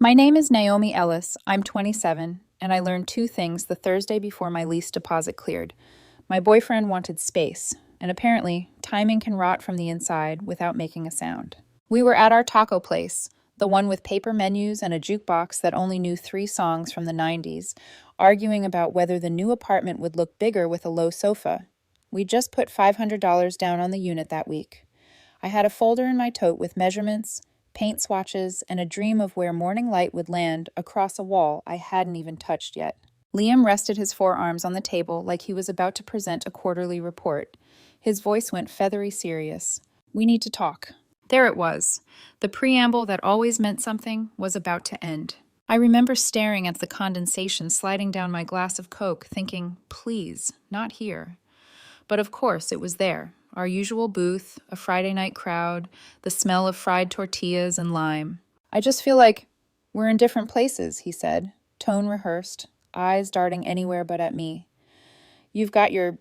My name is Naomi Ellis. I'm 27, and I learned two things the Thursday before my lease deposit cleared. My boyfriend wanted space, and apparently, timing can rot from the inside without making a sound. We were at our taco place, the one with paper menus and a jukebox that only knew three songs from the 90s, arguing about whether the new apartment would look bigger with a low sofa. We just put $500 down on the unit that week. I had a folder in my tote with measurements, paint swatches, and a dream of where morning light would land across a wall I hadn't even touched yet. Liam rested his forearms on the table like he was about to present a quarterly report. His voice went feathery serious. "We need to talk." There it was. The preamble that always meant something was about to end. I remember staring at the condensation sliding down my glass of Coke, thinking, please, not here. But of course, it was there. Our usual booth, a Friday night crowd, the smell of fried tortillas and lime. "I just feel like we're in different places," he said, tone rehearsed, eyes darting anywhere but at me. "You've got your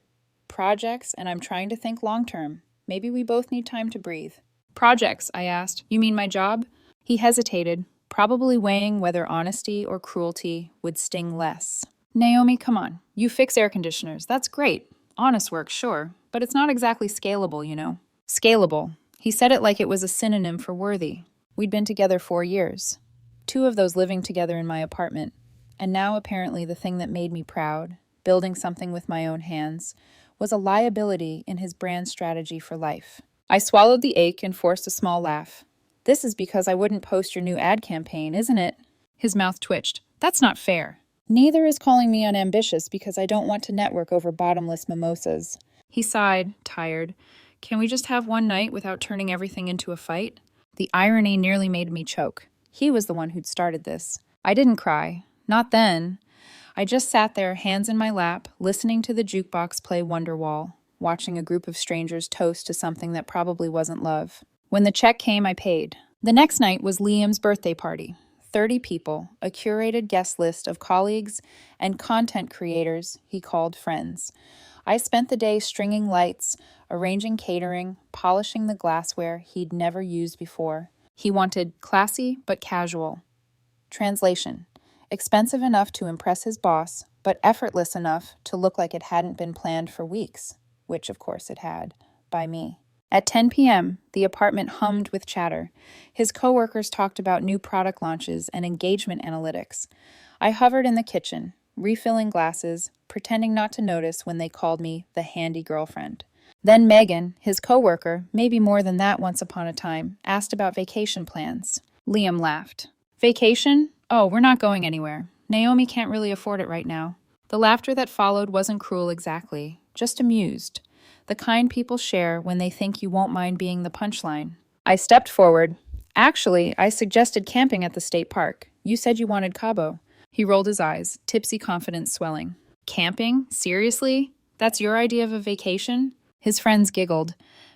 projects, and I'm trying to think long term. Maybe we both need time to breathe." "Projects?" I asked. "You mean my job?" He hesitated, probably weighing whether honesty or cruelty would sting less. "Naomi, come on. You fix air conditioners. That's great. Honest work, sure, but it's not exactly scalable, you know." Scalable. He said it like it was a synonym for worthy. We'd been together 4 years. 2 of those living together in my apartment. And now apparently the thing that made me proud, building something with my own hands, was a liability in his brand strategy for life. I swallowed the ache and forced a small laugh. "This is because I wouldn't post your new ad campaign, isn't it?" His mouth twitched. "That's not fair." "Neither is calling me unambitious because I don't want to network over bottomless mimosas." He sighed, tired. "Can we just have one night without turning everything into a fight?" The irony nearly made me choke. He was the one who'd started this. I didn't cry. Not then. I just sat there, hands in my lap, listening to the jukebox play Wonderwall, watching a group of strangers toast to something that probably wasn't love. When the check came, I paid. The next night was Liam's birthday party. 30 people, a curated guest list of colleagues and content creators he called friends. I spent the day stringing lights, arranging catering, polishing the glassware he'd never used before. He wanted classy but casual. Translation: expensive enough to impress his boss, but effortless enough to look like it hadn't been planned for weeks, which of course it had, by me. At 10 p.m., the apartment hummed with chatter. His coworkers talked about new product launches and engagement analytics. I hovered in the kitchen, refilling glasses, pretending not to notice when they called me the handy girlfriend. Then Megan, his coworker, maybe more than that once upon a time, asked about vacation plans. Liam laughed. "Vacation? Oh, we're not going anywhere. Naomi can't really afford it right now." The laughter that followed wasn't cruel exactly, just amused. The kind people share when they think you won't mind being the punchline. I stepped forward. "Actually, I suggested camping at the state park. You said you wanted Cabo." He rolled his eyes, tipsy confidence swelling. "Camping? Seriously? That's your idea of a vacation?" His friends giggled.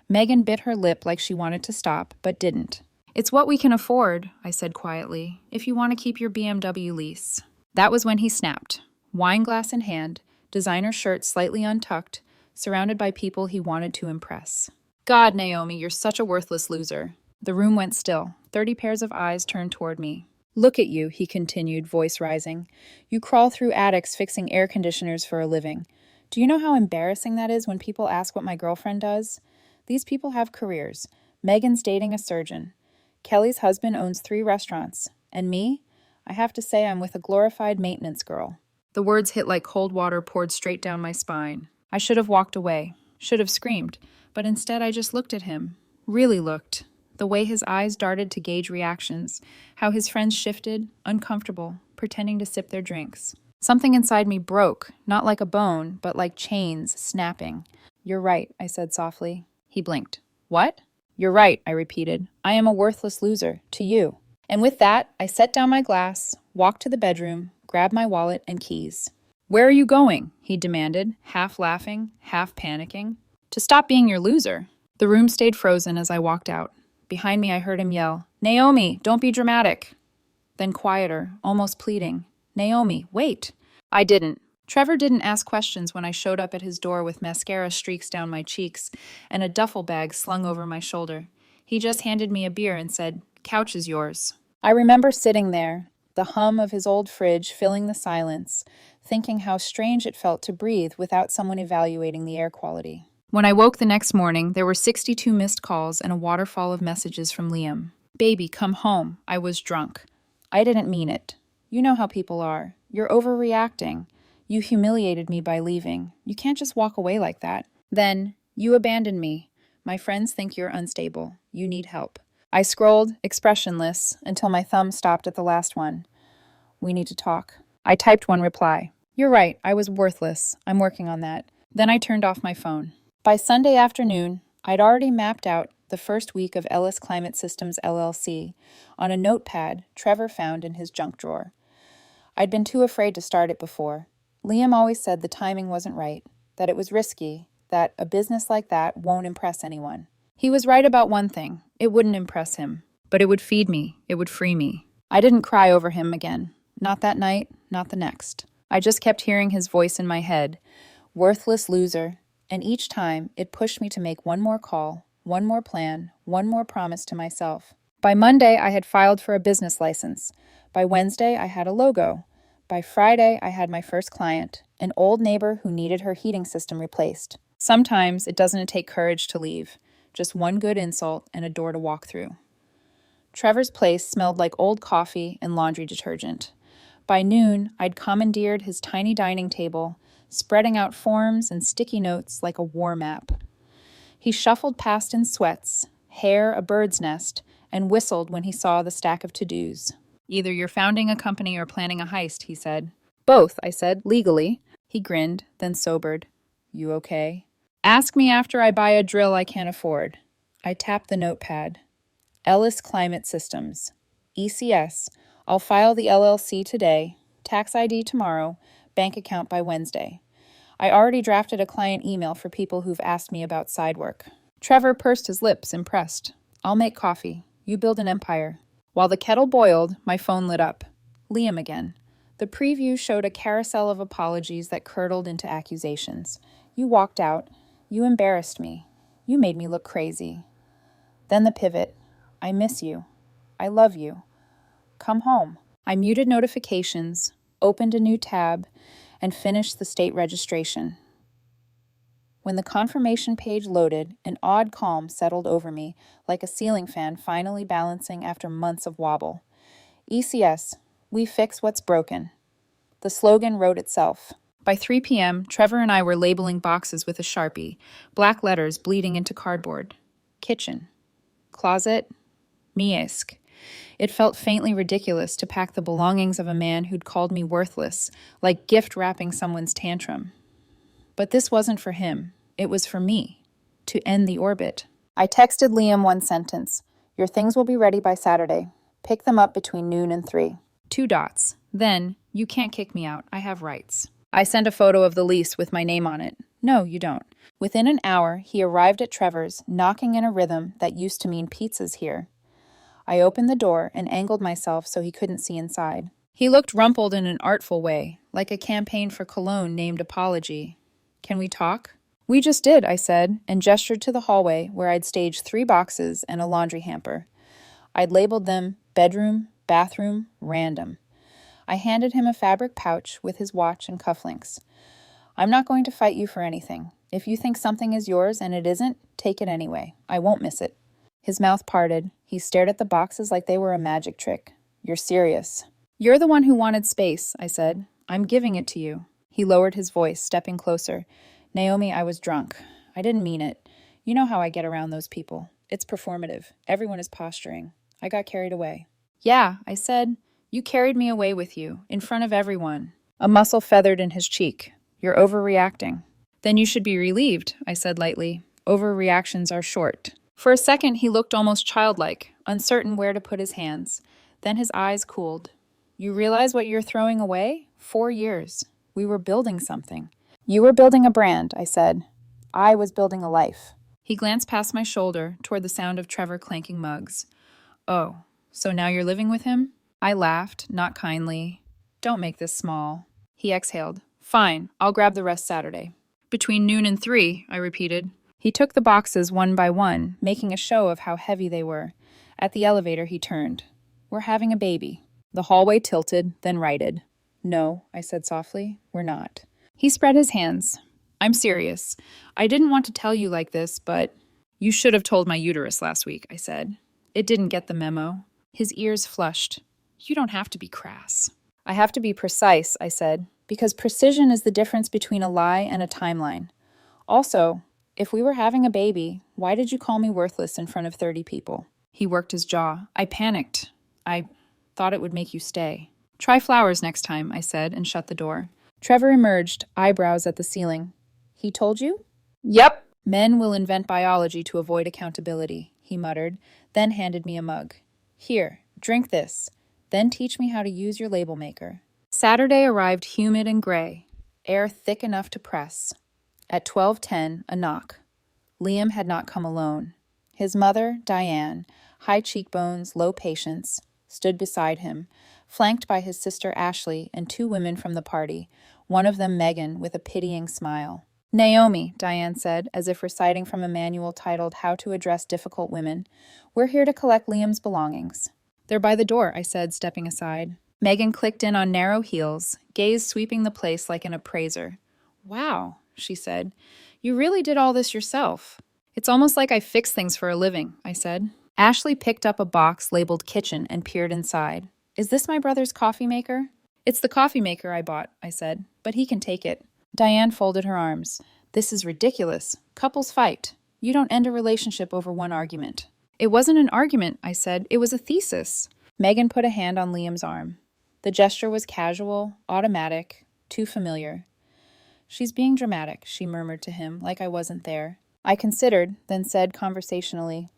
Megan bit her lip like she wanted to stop, but didn't. "It's what we can afford," I said quietly, "if you want to keep your BMW lease." That was when he snapped. Wine glass in hand, designer shirt slightly untucked, surrounded by people he wanted to impress. "God, Naomi, you're such a worthless loser." The room went still. 30 pairs of eyes turned toward me. "Look at you," he continued, voice rising. "You crawl through attics fixing air conditioners for a living. Do you know how embarrassing that is when people ask what my girlfriend does? These people have careers. Megan's dating a surgeon. Kelly's husband owns 3 restaurants. And me? I have to say I'm with a glorified maintenance girl." The words hit like cold water poured straight down my spine. I should have walked away, should have screamed, but instead I just looked at him. Really looked. The way his eyes darted to gauge reactions, how his friends shifted, uncomfortable, pretending to sip their drinks. Something inside me broke, not like a bone, but like chains snapping. "You're right," I said softly. He blinked. "What?" "You're right," I repeated. "I am a worthless loser, to you." And with that, I set down my glass, walked to the bedroom, grabbed my wallet and keys. "Where are you going?" he demanded, half laughing, half panicking. "To stop being your loser." The room stayed frozen as I walked out. Behind me I heard him yell, "Naomi, don't be dramatic." Then quieter, almost pleading, "Naomi, wait." I didn't. Trevor didn't ask questions when I showed up at his door with mascara streaks down my cheeks and a duffel bag slung over my shoulder. He just handed me a beer and said, "Couch is yours." I remember sitting there, the hum of his old fridge filling the silence, thinking how strange it felt to breathe without someone evaluating the air quality. When I woke the next morning, there were 62 missed calls and a waterfall of messages from Liam. Baby, come home. I was drunk. I didn't mean it. You know how people are. You're overreacting. You humiliated me by leaving. You can't just walk away like that. Then, you abandoned me. My friends think you're unstable. You need help. I scrolled, expressionless, until my thumb stopped at the last one. We need to talk. I typed one reply. You're right, I was worthless. I'm working on that. Then I turned off my phone. By Sunday afternoon, I'd already mapped out the first week of Ellis Climate Systems LLC on a notepad Trevor found in his junk drawer. I'd been too afraid to start it before. Liam always said the timing wasn't right, that it was risky, that a business like that won't impress anyone. He was right about one thing. It wouldn't impress him, but it would feed me. It would free me. I didn't cry over him again. Not that night, not the next. I just kept hearing his voice in my head, worthless loser, and each time it pushed me to make one more call, one more plan, one more promise to myself. By Monday, I had filed for a business license. By Wednesday, I had a logo. By Friday, I had my first client, an old neighbor who needed her heating system replaced. Sometimes it doesn't take courage to leave, just one good insult and a door to walk through. Trevor's place smelled like old coffee and laundry detergent. By noon, I'd commandeered his tiny dining table, spreading out forms and sticky notes like a war map. He shuffled past in sweats, hair a bird's nest, and whistled when he saw the stack of to-dos. Either you're founding a company or planning a heist, he said. Both, I said, legally. He grinned, then sobered. You okay? Ask me after I buy a drill I can't afford. I tapped the notepad. Ellis Climate Systems. ECS. I'll file the LLC today, tax ID tomorrow, bank account by Wednesday. I already drafted a client email for people who've asked me about side work. Trevor pursed his lips, impressed. I'll make coffee. You build an empire. While the kettle boiled, my phone lit up. Liam again. The preview showed a carousel of apologies that curdled into accusations. You walked out. You embarrassed me. You made me look crazy. Then the pivot. I miss you. I love you. Come home. I muted notifications, opened a new tab, and finished the state registration. When the confirmation page loaded, an odd calm settled over me, like a ceiling fan finally balancing after months of wobble. ECS, we fix what's broken. The slogan wrote itself. By 3 p.m., Trevor and I were labeling boxes with a Sharpie, black letters bleeding into cardboard. Kitchen. Closet. Miejsk. It felt faintly ridiculous to pack the belongings of a man who'd called me worthless, like gift wrapping someone's tantrum. But this wasn't for him. It was for me. To end the orbit. I texted Liam one sentence. Your things will be ready by Saturday. Pick them up between noon and 3. 2 dots. Then, you can't kick me out. I have rights. I sent a photo of the lease with my name on it. No, you don't. Within an hour, he arrived at Trevor's, knocking in a rhythm that used to mean pizzas here. I opened the door and angled myself so he couldn't see inside. He looked rumpled in an artful way, like a campaign for cologne named Apology. Can we talk? We just did, I said, and gestured to the hallway where I'd staged 3 boxes and a laundry hamper. I'd labeled them bedroom, bathroom, random. I handed him a fabric pouch with his watch and cufflinks. I'm not going to fight you for anything. If you think something is yours and it isn't, take it anyway. I won't miss it. His mouth parted. He stared at the boxes like they were a magic trick. You're serious. You're the one who wanted space, I said. I'm giving it to you. He lowered his voice, stepping closer. Naomi, I was drunk. I didn't mean it. You know how I get around those people. It's performative. Everyone is posturing. I got carried away. Yeah, I said. You carried me away with you, in front of everyone. A muscle feathered in his cheek. You're overreacting. Then you should be relieved, I said lightly. Overreactions are short. For a second, he looked almost childlike, uncertain where to put his hands. Then his eyes cooled. You realize what you're throwing away? 4 years. We were building something. You were building a brand, I said. I was building a life. He glanced past my shoulder toward the sound of Trevor clanking mugs. Oh, so now you're living with him? I laughed, not kindly. Don't make this small. He exhaled. Fine, I'll grab the rest Saturday. Between noon and 3, I repeated. He took the boxes one by one, making a show of how heavy they were. At the elevator, he turned. We're having a baby. The hallway tilted, then righted. No, I said softly, we're not. He spread his hands. I'm serious. I didn't want to tell you like this, but you should have told my uterus last week, I said. It didn't get the memo. His ears flushed. You don't have to be crass. I have to be precise, I said, because precision is the difference between a lie and a timeline. Also, if we were having a baby, why did you call me worthless in front of 30 people? He worked his jaw. I panicked. I thought it would make you stay. Try flowers next time, I said, and shut the door. Trevor emerged, eyebrows at the ceiling. He told you? Yep. Men will invent biology to avoid accountability, he muttered, then handed me a mug. Here, drink this. Then teach me how to use your label maker. Saturday arrived humid and gray, air thick enough to press. At 12:10, a knock. Liam had not come alone. His mother, Diane, high cheekbones, low patience, stood beside him, flanked by his sister Ashley and two women from the party, one of them Megan, with a pitying smile. Naomi, Diane said, as if reciting from a manual titled How to Address Difficult Women, we're here to collect Liam's belongings. They're by the door, I said, stepping aside. Megan clicked in on narrow heels, gaze sweeping the place like an appraiser. Wow, she said. You really did all this yourself. It's almost like I fix things for a living, I said. Ashley picked up a box labeled kitchen and peered inside. Is this my brother's coffee maker? It's the coffee maker I bought, I said, but he can take it. Diane folded her arms. This is ridiculous. Couples fight. You don't end a relationship over one argument. It wasn't an argument, I said. It was a thesis. Megan put a hand on Liam's arm. The gesture was casual, automatic, too familiar. She's being dramatic, she murmured to him, like I wasn't there. I considered, then said conversationally,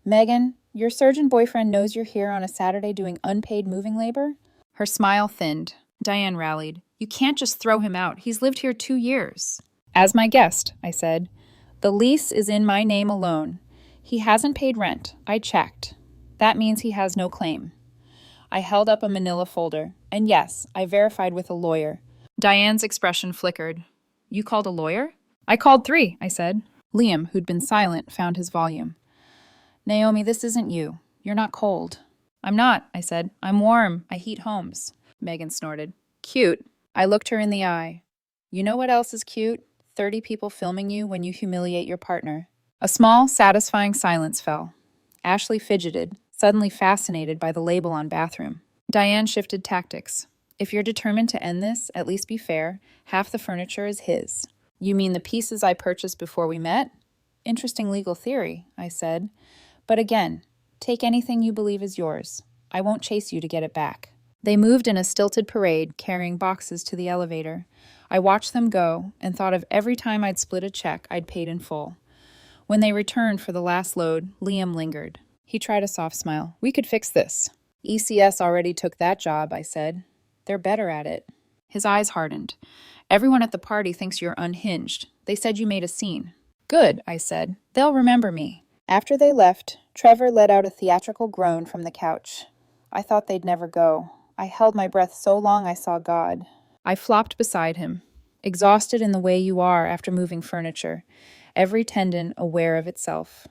Megan, your surgeon boyfriend knows you're here on a Saturday doing unpaid moving labor? Her smile thinned. Diane rallied. You can't just throw him out. He's lived here 2 years. As my guest, I said. The lease is in my name alone. He hasn't paid rent. I checked. That means he has no claim. I held up a manila folder. And yes, I verified with a lawyer. Diane's expression flickered. You called a lawyer? I called 3, I said. Liam, who'd been silent, found his volume. Naomi, this isn't you. You're not cold. I'm not, I said. I'm warm. I heat homes. Megan snorted. Cute. I looked her in the eye. You know what else is cute? 30 people filming you when you humiliate your partner. A small, satisfying silence fell. Ashley fidgeted, suddenly fascinated by the label on bathroom. Diane shifted tactics. If you're determined to end this, at least be fair. Half the furniture is his. You mean the pieces I purchased before we met? Interesting legal theory, I said. But again, take anything you believe is yours. I won't chase you to get it back. They moved in a stilted parade, carrying boxes to the elevator. I watched them go and thought of every time I'd split a check I'd paid in full. When they returned for the last load, Liam lingered. He tried a soft smile. We could fix this. ECS already took that job, I said. They're better at it. His eyes hardened. Everyone at the party thinks you're unhinged. They said you made a scene. Good, I said. They'll remember me. After they left, Trevor let out a theatrical groan from the couch. I thought they'd never go. I held my breath so long I saw God. I flopped beside him, exhausted in the way you are after moving furniture, every tendon aware of itself.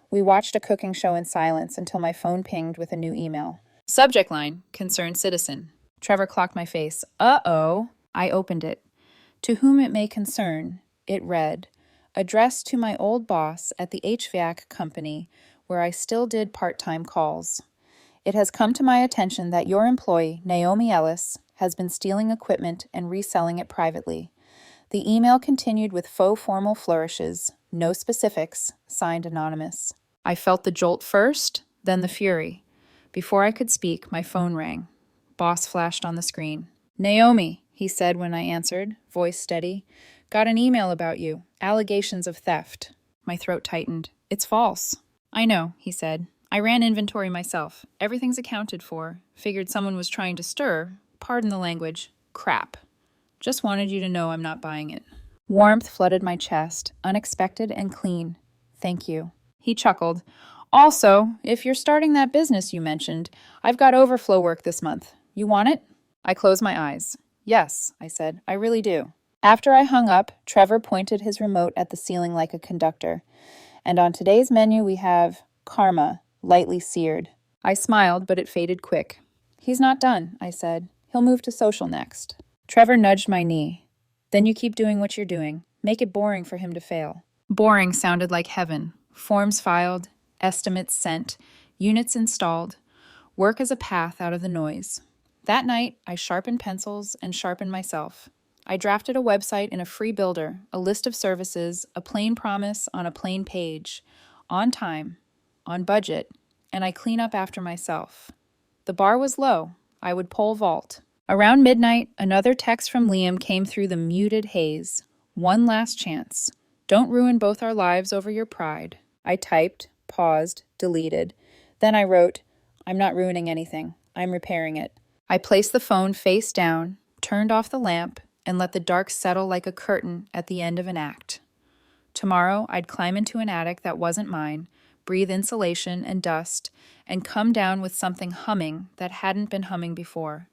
We watched a cooking show in silence until my phone pinged with a new email. Subject line, concerned citizen. Trevor clocked my face. Uh-oh. I opened it. To whom it may concern, it read, addressed to my old boss at the HVAC company where I still did part-time calls. It has come to my attention that your employee, Naomi Ellis, has been stealing equipment and reselling it privately. The email continued with faux formal flourishes, no specifics, signed anonymous. I felt the jolt first, then the fury. Before I could speak, my phone rang. Boss flashed on the screen. Naomi, he said when I answered, voice steady. Got an email about you. Allegations of theft. My throat tightened. It's false. I know, he said. I ran inventory myself. Everything's accounted for. Figured someone was trying to stir, pardon the language, crap. Just wanted you to know I'm not buying it. Warmth flooded my chest, unexpected and clean. Thank you. He chuckled. Also, if you're starting that business you mentioned, I've got overflow work this month. You want it? I closed my eyes. Yes, I said. I really do. After I hung up, Trevor pointed his remote at the ceiling like a conductor. And on today's menu we have karma, lightly seared. I smiled, but it faded quick. He's not done, I said. He'll move to social next. Trevor nudged my knee. Then you keep doing what you're doing. Make it boring for him to fail. Boring sounded like heaven. Forms filed, estimates sent, units installed. Work as a path out of the noise. That night, I sharpened pencils and sharpened myself. I drafted a website in a free builder, a list of services, a plain promise on a plain page, on time, on budget, and I clean up after myself. The bar was low. I would pole vault. Around midnight, another text from Liam came through the muted haze. One last chance. Don't ruin both our lives over your pride. I typed, paused, deleted. Then I wrote, I'm not ruining anything. I'm repairing it. I placed the phone face down, turned off the lamp, and let the dark settle like a curtain at the end of an act. Tomorrow, I'd climb into an attic that wasn't mine, breathe insulation and dust, and come down with something humming that hadn't been humming before.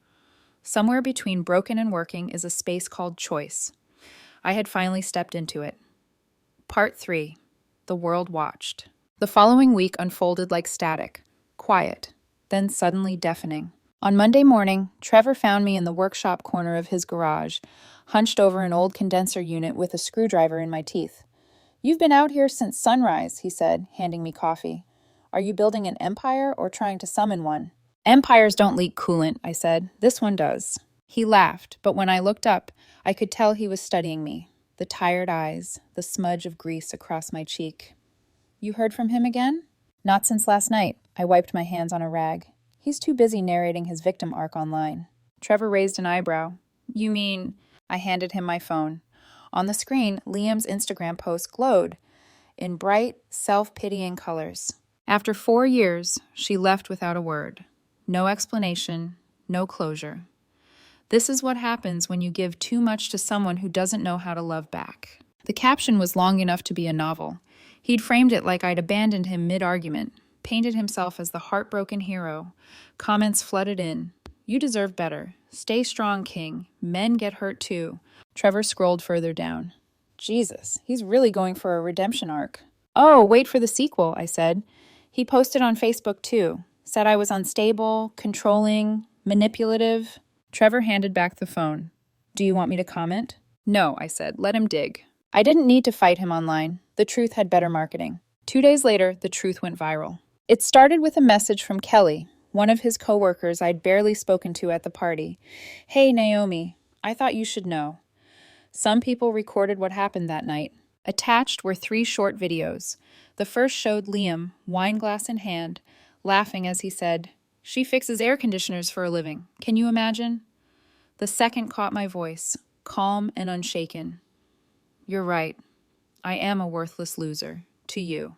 Somewhere between broken and working is a space called choice. I had finally stepped into it. Part 3. The world watched. The following week unfolded like static, quiet, then suddenly deafening. On Monday morning, Trevor found me in the workshop corner of his garage, hunched over an old condenser unit with a screwdriver in my teeth. You've been out here since sunrise, he said, handing me coffee. Are you building an empire or trying to summon one? Empires don't leak coolant, I said. This one does. He laughed, but when I looked up, I could tell he was studying me. The tired eyes, the smudge of grease across my cheek. You heard from him again? Not since last night. I wiped my hands on a rag. He's too busy narrating his victim arc online. Trevor raised an eyebrow. You mean... I handed him my phone. On the screen, Liam's Instagram post glowed in bright, self-pitying colors. After 4 years, she left without a word. No explanation, no closure. This is what happens when you give too much to someone who doesn't know how to love back. The caption was long enough to be a novel. He'd framed it like I'd abandoned him mid-argument, painted himself as the heartbroken hero. Comments flooded in. You deserve better. Stay strong, King. Men get hurt too. Trevor scrolled further down. Jesus, he's really going for a redemption arc. Oh, wait for the sequel, I said. He posted on Facebook too. Said I was unstable, controlling, manipulative. Trevor handed back the phone. Do you want me to comment? No, I said. Let him dig. I didn't need to fight him online. The truth had better marketing. 2 days later, the truth went viral. It started with a message from Kelly, one of his coworkers I'd barely spoken to at the party. Hey, Naomi, I thought you should know. Some people recorded what happened that night. Attached were 3 short videos. The first showed Liam, wine glass in hand, laughing as he said, She fixes air conditioners for a living. Can you imagine? The second caught my voice, calm and unshaken. You're right. I am a worthless loser. To you.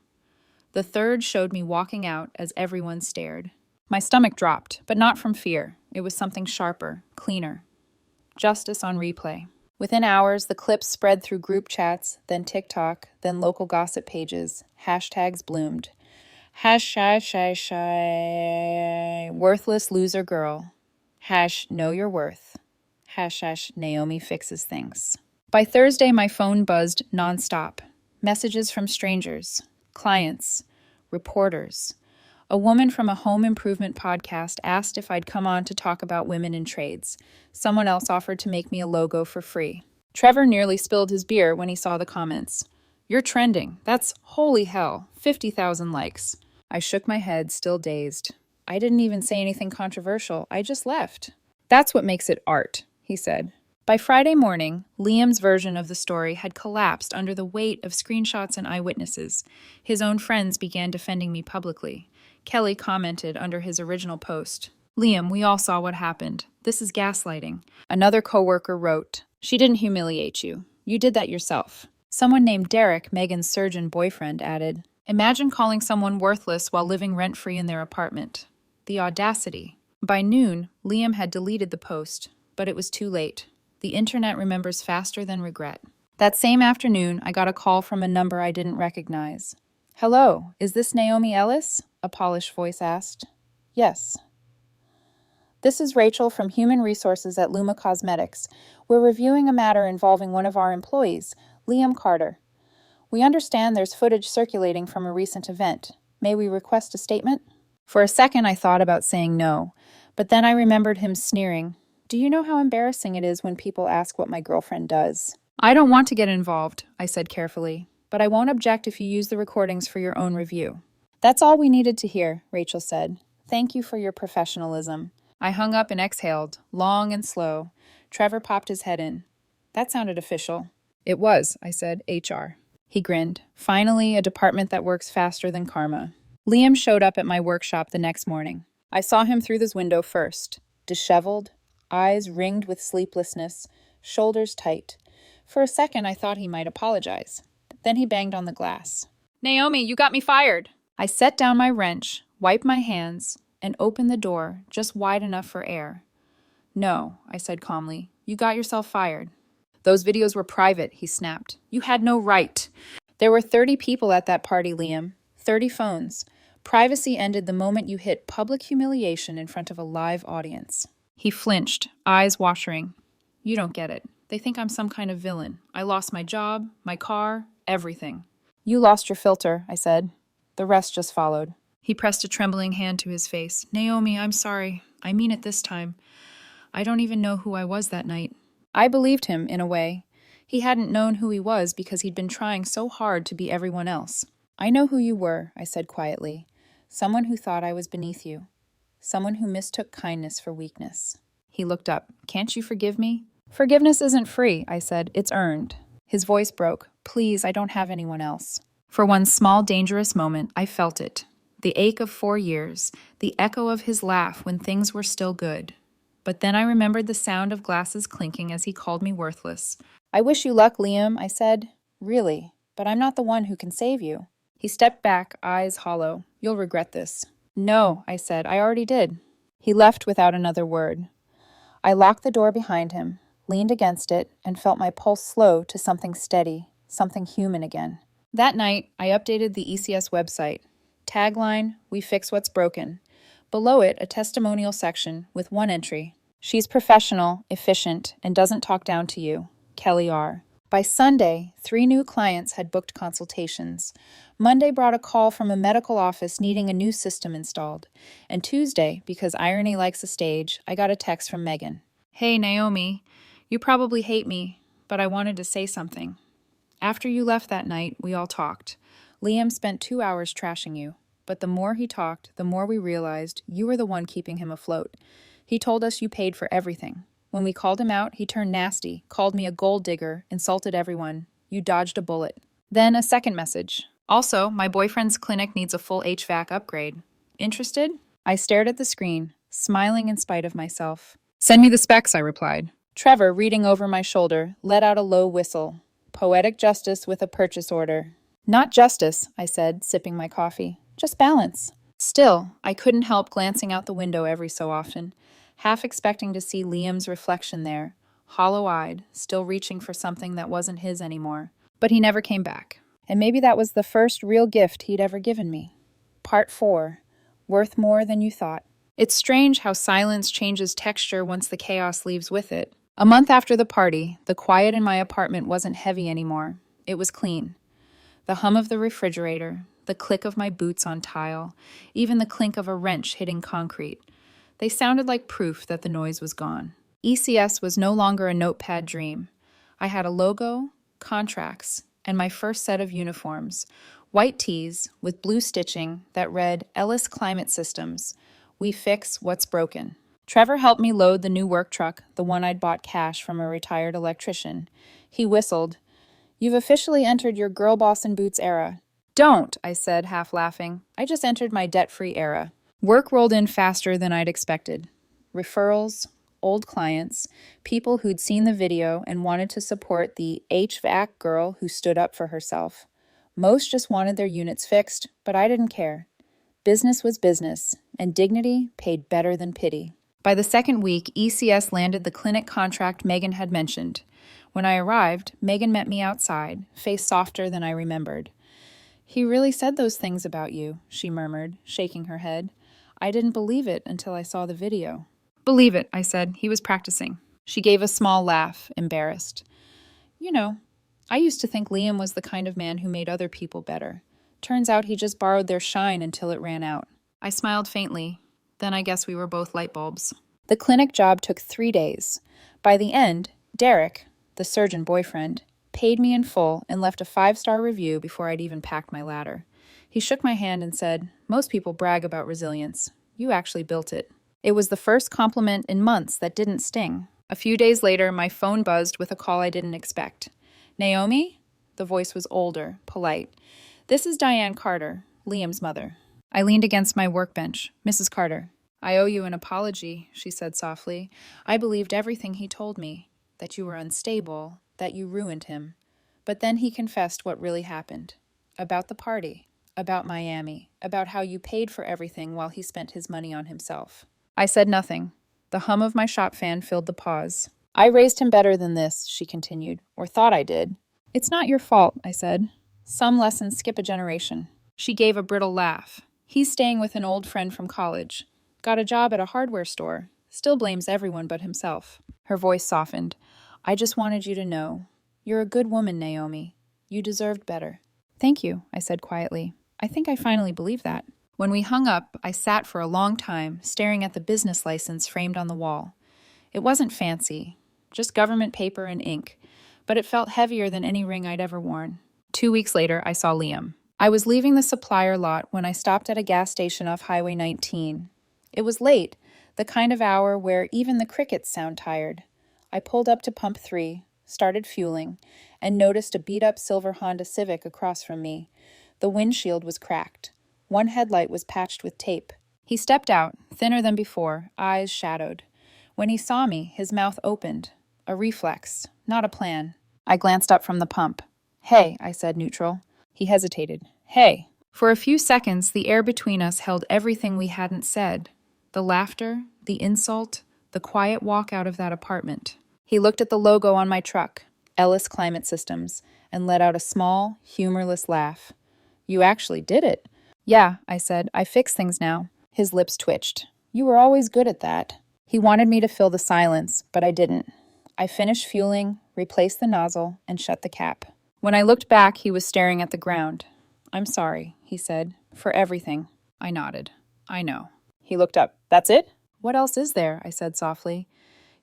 The third showed me walking out as everyone stared. My stomach dropped, but not from fear. It was something sharper, cleaner. Justice on replay. Within hours, the clips spread through group chats, then TikTok, then local gossip pages. Hashtags bloomed. # worthless loser girl. # know your worth. # Naomi fixes things. By Thursday, my phone buzzed nonstop. Messages from strangers, clients, reporters. A woman from a home improvement podcast asked if I'd come on to talk about women in trades. Someone else offered to make me a logo for free. Trevor nearly spilled his beer when he saw the comments. You're trending. That's holy hell. 50,000 likes. I shook my head, still dazed. I didn't even say anything controversial. I just left. That's what makes it art, he said. By Friday morning, Liam's version of the story had collapsed under the weight of screenshots and eyewitnesses. His own friends began defending me publicly. Kelly commented under his original post, Liam, we all saw what happened. This is gaslighting. Another coworker wrote, She didn't humiliate you. You did that yourself. Someone named Derek, Megan's surgeon boyfriend, added, Imagine calling someone worthless while living rent-free in their apartment. The audacity. By noon, Liam had deleted the post, but it was too late. The internet remembers faster than regret. That same afternoon, I got a call from a number I didn't recognize. Hello, is this Naomi Ellis? A polished voice asked. Yes. This is Rachel from Human Resources at Luma Cosmetics. We're reviewing a matter involving one of our employees, Liam Carter. We understand there's footage circulating from a recent event. May we request a statement? For a second, I thought about saying no, But then I remembered him sneering. Do you know how embarrassing it is when people ask what my girlfriend does? I don't want to get involved, I said carefully, but I won't object if you use the recordings for your own review. That's all we needed to hear, Rachel said. Thank you for your professionalism. I hung up and exhaled, long and slow. Trevor popped his head in. That sounded official. It was, I said, HR. He grinned. Finally, a department that works faster than karma. Liam showed up at my workshop the next morning. I saw him through this window first, disheveled, eyes ringed with sleeplessness, shoulders tight. For a second, I thought he might apologize. Then he banged on the glass. Naomi, you got me fired. I set down my wrench, wiped my hands, and opened the door just wide enough for air. No, I said calmly. You got yourself fired. Those videos were private, he snapped. You had no right. There were 30 people at that party, Liam. 30 phones. Privacy ended the moment you hit public humiliation in front of a live audience. He flinched, eyes watering. You don't get it. They think I'm some kind of villain. I lost my job, my car, everything. You lost your filter, I said. The rest just followed. He pressed a trembling hand to his face. Naomi, I'm sorry. I mean it this time. I don't even know who I was that night. I believed him, in a way. He hadn't known who he was because he'd been trying so hard to be everyone else. I know who you were, I said quietly. Someone who thought I was beneath you. Someone who mistook kindness for weakness. He looked up. Can't you forgive me? Forgiveness isn't free, I said. It's earned. His voice broke. Please, I don't have anyone else. For one small, dangerous moment, I felt it. The ache of 4 years, the echo of his laugh when things were still good. But then I remembered the sound of glasses clinking as he called me worthless. I wish you luck, Liam, I said. Really, but I'm not the one who can save you. He stepped back, eyes hollow. You'll regret this. No, I said. I already did. He left without another word. I locked the door behind him, leaned against it, and felt my pulse slow to something steady, something human again. That night, I updated the ECS website. Tagline, we fix what's broken. Below it, a testimonial section with one entry. She's professional, efficient, and doesn't talk down to you. Kelly R. By Sunday, 3 new clients had booked consultations. Monday brought a call from a medical office needing a new system installed. And Tuesday, because irony likes a stage, I got a text from Megan. Hey, Naomi, you probably hate me, but I wanted to say something. After you left that night, we all talked. Liam spent 2 hours trashing you. But the more he talked, the more we realized you were the one keeping him afloat. He told us you paid for everything. When we called him out, he turned nasty, called me a gold digger, insulted everyone. You dodged a bullet. Then a second message. Also, my boyfriend's clinic needs a full HVAC upgrade. Interested? I stared at the screen, smiling in spite of myself. Send me the specs, I replied. Trevor, reading over my shoulder, let out a low whistle. Poetic justice with a purchase order. Not justice, I said, sipping my coffee. Just balance. Still, I couldn't help glancing out the window every so often, half expecting to see Liam's reflection there, hollow-eyed, still reaching for something that wasn't his anymore. But he never came back. And maybe that was the first real gift he'd ever given me. Part 4. Worth more than you thought. It's strange how silence changes texture once the chaos leaves with it. A month after the party, the quiet in my apartment wasn't heavy anymore. It was clean. The hum of the refrigerator, the click of my boots on tile, even the clink of a wrench hitting concrete. They sounded like proof that the noise was gone. ECS was no longer a notepad dream. I had a logo, contracts, and my first set of uniforms, white tees with blue stitching that read Ellis Climate Systems. We fix what's broken. Trevor helped me load the new work truck, the one I'd bought cash from a retired electrician. He whistled. You've officially entered your girl boss in boots era. Don't, I said, half laughing. I just entered my debt-free era. Work rolled in faster than I'd expected. Referrals, old clients, people who'd seen the video and wanted to support the HVAC girl who stood up for herself. Most just wanted their units fixed, but I didn't care. Business was business, and dignity paid better than pity. By the second week, ECS landed the clinic contract Megan had mentioned. When I arrived, Megan met me outside, face softer than I remembered. He really said those things about you, she murmured, shaking her head. I didn't believe it until I saw the video. Believe it, I said. He was practicing. She gave a small laugh, embarrassed. You know, I used to think Liam was the kind of man who made other people better. Turns out he just borrowed their shine until it ran out. I smiled faintly. Then I guess we were both light bulbs. The clinic job took 3 days. By the end, Derek, the surgeon boyfriend, paid me in full and left a 5-star review before I'd even packed my ladder. He shook my hand and said, "Most people brag about resilience. You actually built it." It was the first compliment in months that didn't sting. A few days later, my phone buzzed with a call I didn't expect. "Naomi?" The voice was older, polite. "This is Diane Carter, Liam's mother." I leaned against my workbench. "Mrs. Carter." "I owe you an apology," she said softly. "I believed everything he told me, that you were unstable, that you ruined him. But then he confessed what really happened. About the party, about Miami, about how you paid for everything while he spent his money on himself." I said nothing. The hum of my shop fan filled the pause. "I raised him better than this," she continued, "or thought I did." "It's not your fault," I said. "Some lessons skip a generation." She gave a brittle laugh. "He's staying with an old friend from college. Got a job at a hardware store. Still blames everyone but himself." Her voice softened. "I just wanted you to know. You're a good woman, Naomi. You deserved better." "Thank you," I said quietly. I think I finally believe that. When we hung up, I sat for a long time, staring at the business license framed on the wall. It wasn't fancy, just government paper and ink, but it felt heavier than any ring I'd ever worn. 2 weeks later, I saw Liam. I was leaving the supplier lot when I stopped at a gas station off Highway 19. It was late, the kind of hour where even the crickets sound tired. I pulled up to pump 3, started fueling, and noticed a beat-up silver Honda Civic across from me. The windshield was cracked. One headlight was patched with tape. He stepped out, thinner than before, eyes shadowed. When he saw me, his mouth opened. A reflex, not a plan. I glanced up from the pump. "Hey," I said, neutral. He hesitated. "Hey." For a few seconds, the air between us held everything we hadn't said. The laughter, the insult, the quiet walk out of that apartment. He looked at the logo on my truck, Ellis Climate Systems, and let out a small, humorless laugh. "You actually did it." "Yeah," I said. "I fix things now." His lips twitched. "You were always good at that." He wanted me to fill the silence, but I didn't. I finished fueling, replaced the nozzle, and shut the cap. When I looked back, he was staring at the ground. "I'm sorry," he said, "for everything." I nodded. "I know." He looked up. "That's it?" "What else is there?" I said softly.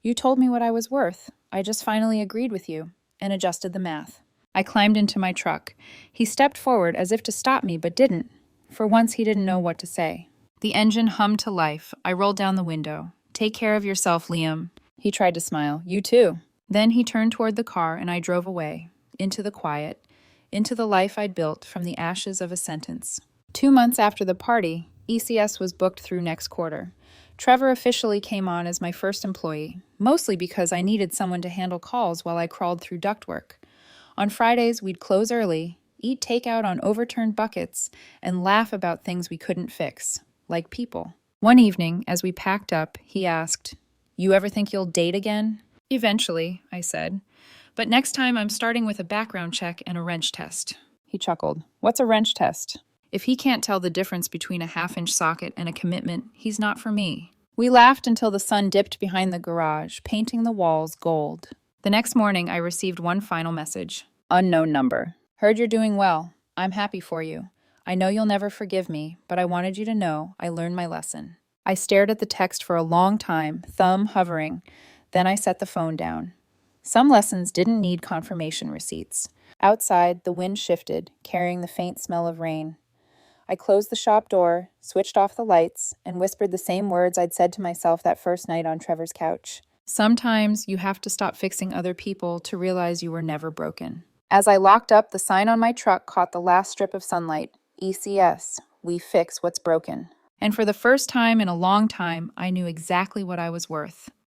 "You told me what I was worth. I just finally agreed with you and adjusted the math." I climbed into my truck. He stepped forward as if to stop me, but didn't. For once, he didn't know what to say. The engine hummed to life. I rolled down the window. "Take care of yourself, Liam." He tried to smile. "You too." Then he turned toward the car and I drove away, into the quiet, into the life I'd built from the ashes of a sentence. 2 months after the party, ECS was booked through next quarter. Trevor officially came on as my first employee, mostly because I needed someone to handle calls while I crawled through ductwork. On Fridays, we'd close early, eat takeout on overturned buckets, and laugh about things we couldn't fix, like people. One evening, as we packed up, he asked, "You ever think you'll date again?" "Eventually," I said. "But next time I'm starting with a background check and a wrench test." He chuckled. "What's a wrench test?" If he can't tell the difference between a half-inch socket and a commitment, he's not for me. We laughed until the sun dipped behind the garage, painting the walls gold. The next morning, I received one final message. "Unknown number. Heard you're doing well. I'm happy for you. I know you'll never forgive me, but I wanted you to know I learned my lesson." I stared at the text for a long time, thumb hovering. Then I set the phone down. Some lessons didn't need confirmation receipts. Outside, the wind shifted, carrying the faint smell of rain. I closed the shop door, switched off the lights, and whispered the same words I'd said to myself that first night on Trevor's couch. Sometimes you have to stop fixing other people to realize you were never broken. As I locked up, the sign on my truck caught the last strip of sunlight. ECS, we fix what's broken. And for the first time in a long time, I knew exactly what I was worth.